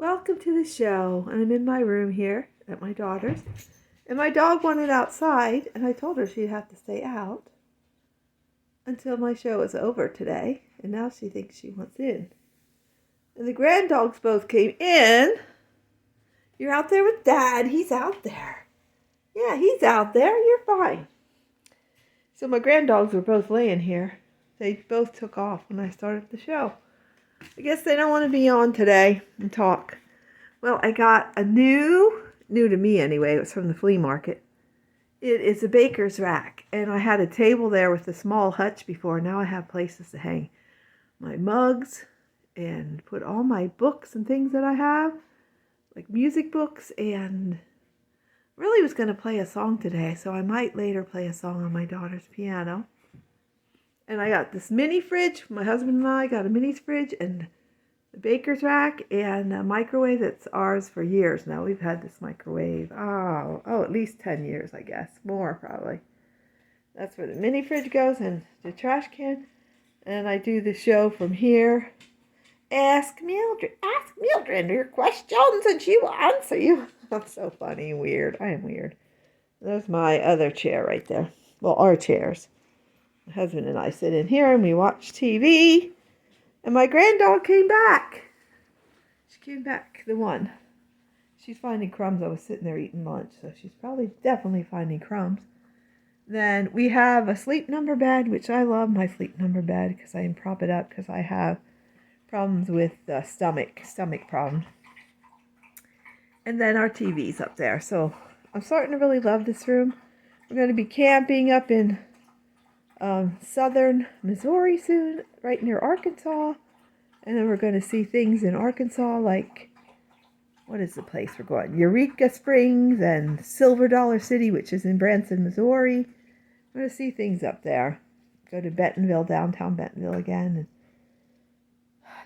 Welcome to the show. I'm in my room here at my daughter's. And my dog wanted outside, and I told her she'd have to stay out until my show is over today. And now she thinks she wants in. And the grand dogs both came in. You're out there with Dad. He's out there. Yeah, he's out there. You're fine. So my grand dogs were both laying here. They both took off when I started the show. I guess they don't want to be on today and talk. Well, I got a new to me anyway. It was from the flea market. It is a baker's rack. And I had a table there with a small hutch before. Now I have places to hang my mugs and put all my books and things that I have. Like music books, and really was going to play a song today. So I might later play a song on my daughter's piano. And I got this mini fridge. My husband and I got a mini fridge and a baker's rack and a microwave that's ours for years now. We've had this microwave, at least 10 years, I guess. More, probably. That's where the mini fridge goes and the trash can. And I do the show from here. Ask Mildred your questions and she will answer you. I'm so funny and weird. I am weird. There's my other chair right there. Well, our chairs. My husband and I sit in here and we watch TV. And my granddog came back. She came back, the one. She's finding crumbs. I was sitting there eating lunch, so she's definitely finding crumbs. Then we have a sleep number bed, which I love my sleep number bed because I can prop it up because I have problems with stomach problems. And then our TV's up there. So I'm starting to really love this room. We're going to be camping up in southern Missouri soon, right near Arkansas. And then we're going to see things in Arkansas like, what is the place we're going? Eureka Springs and Silver Dollar City, which is in Branson, Missouri. We're going to see things up there. Go to Bentonville, downtown Bentonville again, and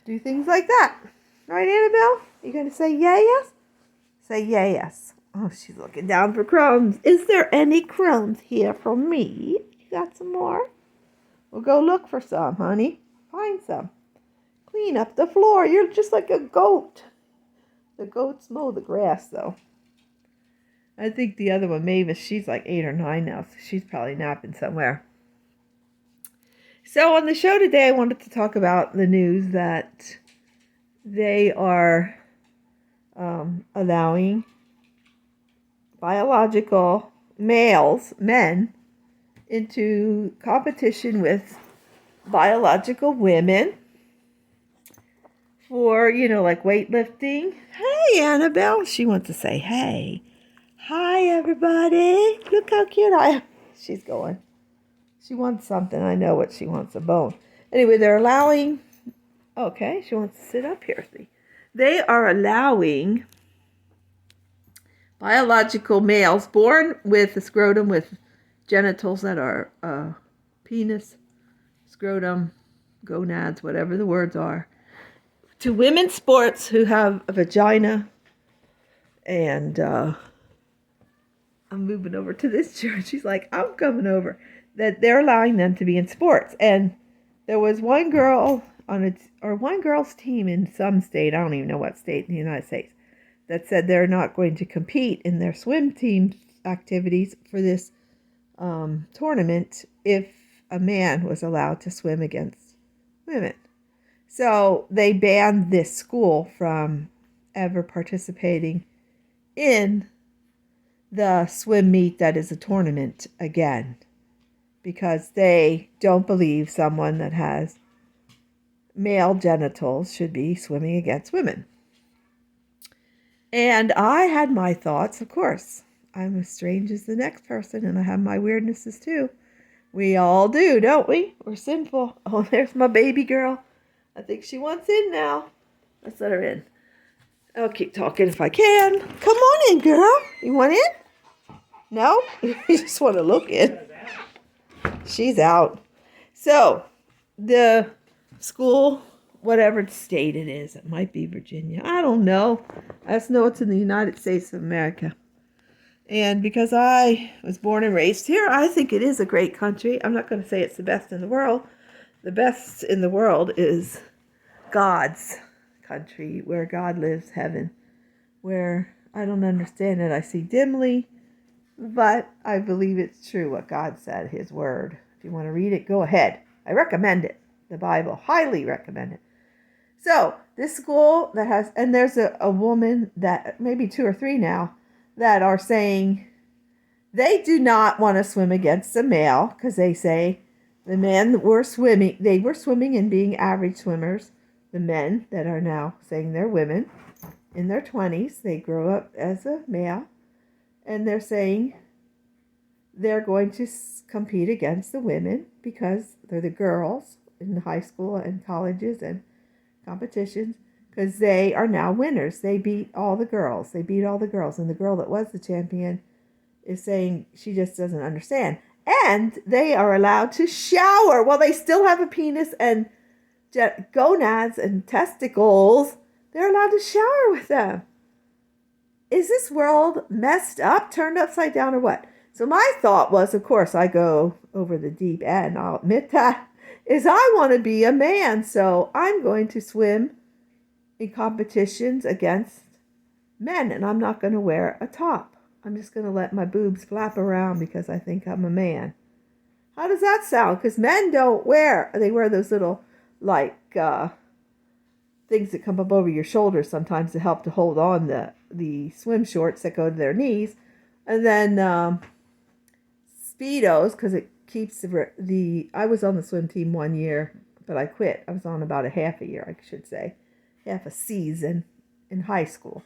do things like that. Right, Annabelle? You going to say yes? Say yes. Oh, she's looking down for crumbs. Is there any crumbs here for me? You got some more? We'll go look for some, honey. Find some. Clean up the floor. You're just like a goat. The goats mow the grass, though. I think the other one, Mavis, she's like 8 or 9 now, so she's probably napping somewhere. So on the show today, I wanted to talk about the news that they are allowing biological men, into competition with biological women for, like weightlifting. Hey, Annabelle. She wants to say, hey. Hi, everybody. Look how cute I am. She's going. She wants something. I know what she wants, a bone. Anyway, they're allowing, okay, she wants to sit up here. See, they are allowing biological males born with a scrotum with genitals that are penis, scrotum, gonads, whatever the words are, to women's sports who have a vagina. And I'm moving over to this chair. She's like, I'm coming over. That they're allowing them to be in sports. And there was one girl one girl's team in some state, I don't even know what state in the United States, that said they're not going to compete in their swim team activities for this tournament if a man was allowed to swim against women. So they banned this school from ever participating in the swim meet that is a tournament again, because they don't believe someone that has male genitals should be swimming against women. And I had my thoughts, of course. I'm as strange as the next person, and I have my weirdnesses too. We all do, don't we? We're sinful. Oh, there's my baby girl. I think she wants in now. Let's let her in. I'll keep talking if I can. Come on in, girl. You want in? No? You just want to look in. She's out. So, the school, whatever state it is, it might be Virginia. I don't know. I just know it's in the United States of America. And because I was born and raised here, I think it is a great country. I'm not going to say it's the best in the world. The best in the world is God's country where God lives, heaven, where I don't understand it. I see dimly, but I believe it's true what God said, his word. If you want to read it, go ahead. I recommend it. The Bible, highly recommend it. So this school that has, and there's a woman that, maybe 2 or 3 now, that are saying they do not want to swim against the male because they say the men were swimming, they were swimming and being average swimmers. The men that are now saying they're women in their 20s, they grow up as a male, and they're saying they're going to compete against the women because they're the girls in high school and colleges and competitions, because they are now winners. They beat all the girls. They beat all the girls. And the girl that was the champion is saying she just doesn't understand. And they are allowed to shower. Well, they still have a penis and gonads and testicles. They're allowed to shower with them. Is this world messed up, turned upside down, or what? So my thought was, of course, I go over the deep end, I'll admit that, is I want to be a man, so I'm going to swim in competitions against men, and I'm not going to wear a top. I'm just going to let my boobs flap around because I think I'm a man. How does that sound? Because men don't wear, they wear those little, like, things that come up over your shoulders sometimes to help to hold on the swim shorts that go to their knees. And then Speedos, because it keeps I was on the swim team 1 year, but I quit. I was on about a half a year, I should say. Half a season in high school,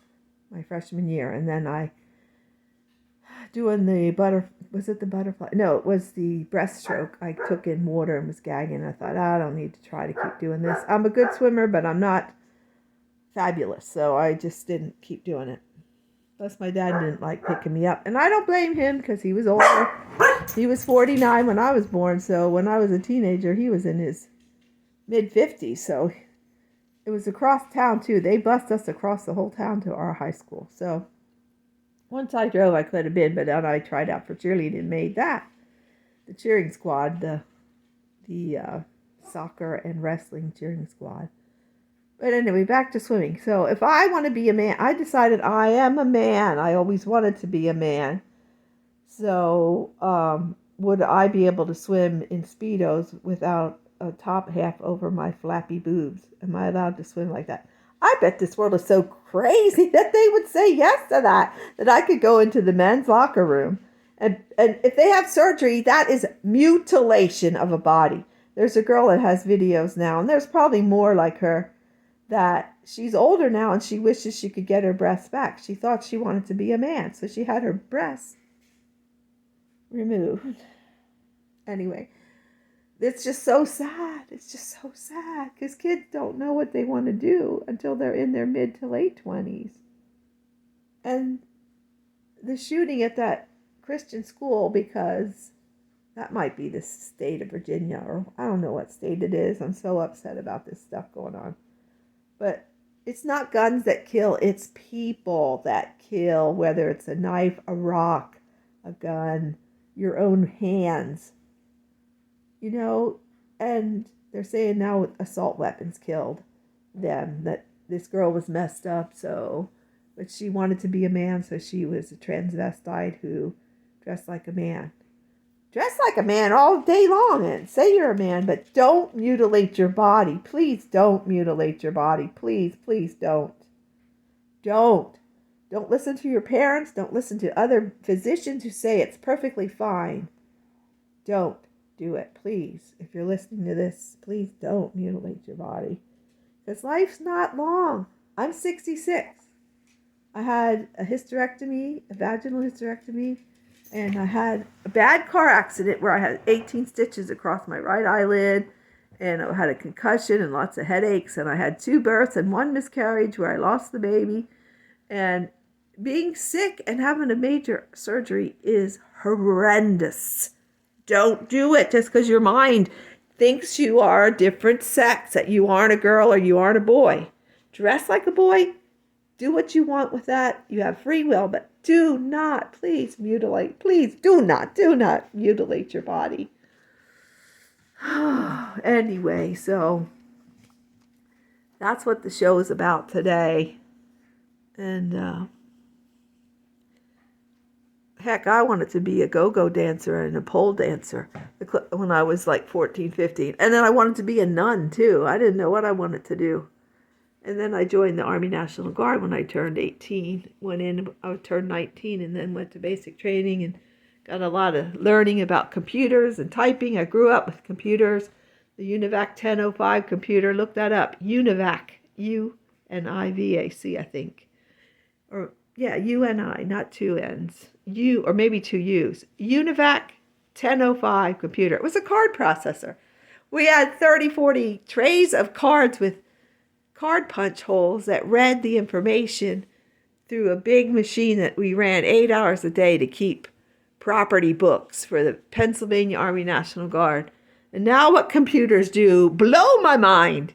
my freshman year. And then I, doing was it the butterfly? No, it was the breaststroke. I took in water and was gagging. I thought, I don't need to try to keep doing this. I'm a good swimmer, but I'm not fabulous. So I just didn't keep doing it. Plus, my dad didn't like picking me up. And I don't blame him because he was older. He was 49 when I was born. So when I was a teenager, he was in his mid-50s. So it was across town, too. They bused us across the whole town to our high school. So once I drove, I could have been. But then I tried out for cheerleading and made that. The cheering squad, the soccer and wrestling cheering squad. But anyway, back to swimming. So if I want to be a man, I decided I am a man. I always wanted to be a man. So would I be able to swim in Speedos without a top half over my flappy boobs? Am I allowed to swim like that? I bet this world is so crazy that they would say yes to that I could go into the men's locker room. And if they have surgery, that is mutilation of a body. There's a girl that has videos now, and there's probably more like her, that she's older now and she wishes she could get her breasts back. She thought she wanted to be a man, so she had her breasts removed. Anyway, it's just so sad. It's just so sad because kids don't know what they want to do until they're in their mid to late 20s. And the shooting at that Christian school, because that might be the state of Virginia, or I don't know what state it is. I'm so upset about this stuff going on. But it's not guns that kill, it's people that kill, whether it's a knife, a rock, a gun, your own hands. You know, and they're saying now assault weapons killed them, that this girl was messed up, but she wanted to be a man, so she was a transvestite who dressed like a man. Dress like a man all day long and say you're a man, but don't mutilate your body. Please don't mutilate your body. Please, please don't. Don't. Don't listen to your parents. Don't listen to other physicians who say it's perfectly fine. Don't do it, please. If you're listening to this, please don't mutilate your body. Because life's not long. I'm 66. I had a hysterectomy, a vaginal hysterectomy. And I had a bad car accident where I had 18 stitches across my right eyelid. And I had a concussion and lots of headaches. And I had 2 births and 1 miscarriage where I lost the baby. And being sick and having a major surgery is horrendous. Don't do it just because your mind thinks you are a different sex, that you aren't a girl or you aren't a boy. Dress like a boy. Do what you want with that. You have free will, but do not, please, mutilate. Please do not mutilate your body. Anyway, so That's what the show is about today. And heck, I wanted to be a go-go dancer and a pole dancer when I was like 14, 15. And then I wanted to be a nun too. I didn't know what I wanted to do. And then I joined the Army National Guard when I turned 18. I turned 19 and then went to basic training and got a lot of learning about computers and typing. I grew up with computers. The UNIVAC 1005 computer, look that up. UNIVAC, UNIVAC, I think. Or, yeah, UNI, not two N's. U, or maybe two U's. UNIVAC 1005 computer. It was a card processor. We had 30, 40 trays of cards with card punch holes that read the information through a big machine that we ran 8 hours a day to keep property books for the Pennsylvania Army National Guard. And now what computers do blow my mind.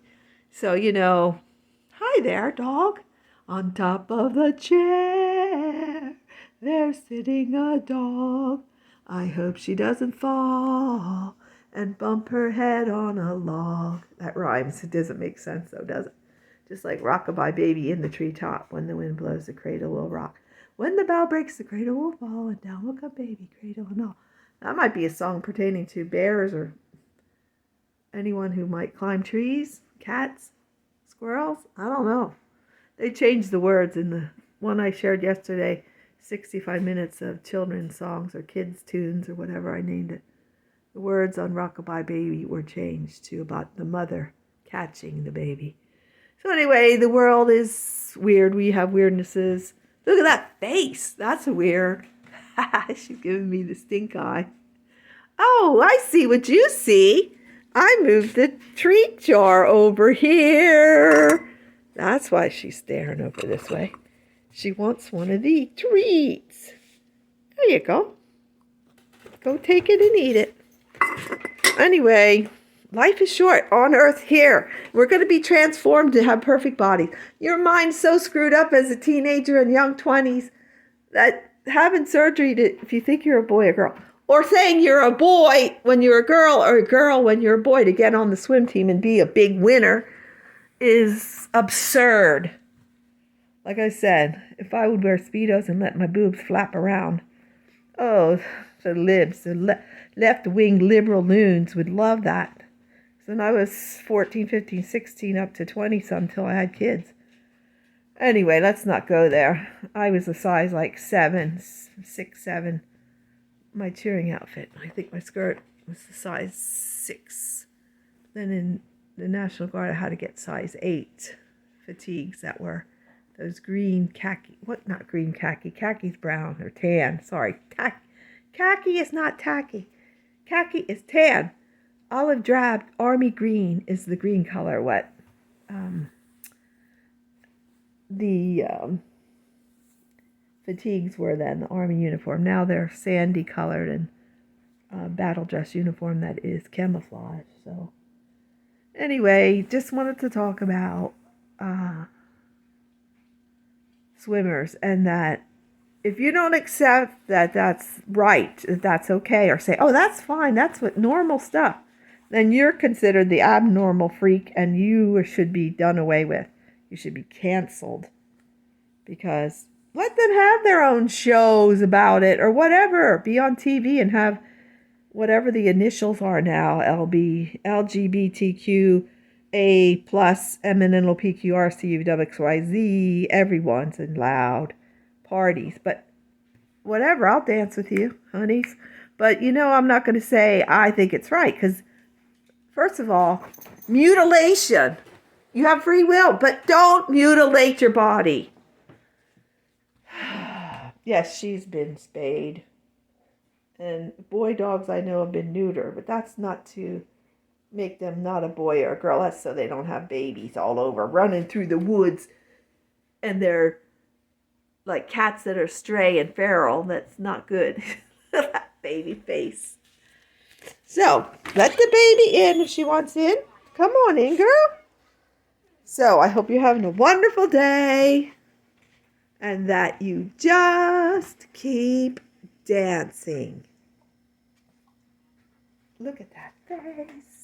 So, hi there, dog. On top of the chair, there's sitting a dog. I hope she doesn't fall and bump her head on a log. That rhymes. It doesn't make sense, though, does it? Just like rockabye baby in the treetop. When the wind blows, the cradle will rock. When the bough breaks, the cradle will fall, and down will come baby, cradle and all. That might be a song pertaining to bears or anyone who might climb trees, cats, squirrels. I don't know. They changed the words in the one I shared yesterday, 65 minutes of children's songs or kids' tunes or whatever I named it. The words on Rockabye Baby were changed to about the mother catching the baby. So anyway, the world is weird. We have weirdnesses. Look at that face. That's weird. She's giving me the stink eye. Oh, I see what you see. I moved the treat jar over here. That's why she's staring over this way. She wants one of the treats. There you go. Go take it and eat it. Anyway, life is short on earth here. We're going to be transformed to have perfect bodies. Your mind's so screwed up as a teenager and young 20s that having surgery if you think you're a boy or girl, or saying you're a boy when you're a girl or a girl when you're a boy to get on the swim team and be a big winner is absurd. Like I said, if I would wear Speedos and let my boobs flap around, oh, the libs, the left-wing liberal loons would love that. So when I was 14, 15, 16, up to 20-some till I had kids. Anyway, let's not go there. I was a size like 6, 7. My cheering outfit, I think my skirt was a size 6. Then in the National Guard, I had to get size 8 fatigues that were those green khaki. What? Not green khaki. Khaki's brown or tan. Sorry. Khaki is not tacky. Khaki is tan. Olive drab army green is the green color. What? The fatigues were then the army uniform. Now they're sandy colored and battle dress uniform that is camouflage. So anyway, just wanted to talk about swimmers, and that if you don't accept that that's right, that that's okay, or say, oh, that's fine, that's what normal stuff, then you're considered the abnormal freak and you should be done away with. You should be canceled, because let them have their own shows about it or whatever. Be on TV and have whatever the initials are now, LGBTQ, A plus, MNLOPQRCUWXYZ, everyone's in loud parties. But whatever, I'll dance with you, honeys. But I'm not going to say I think it's right, because first of all, mutilation. You have free will, but don't mutilate your body. Yes, she's been spayed. And boy dogs I know have been neutered, but that's not to make them not a boy or a girl. That's so they don't have babies all over running through the woods and they're like cats that are stray and feral. That's not good. That baby face. So let the baby in if she wants in. Come on in, girl. So I hope you're having a wonderful day and that you just keep dancing. Look at that face.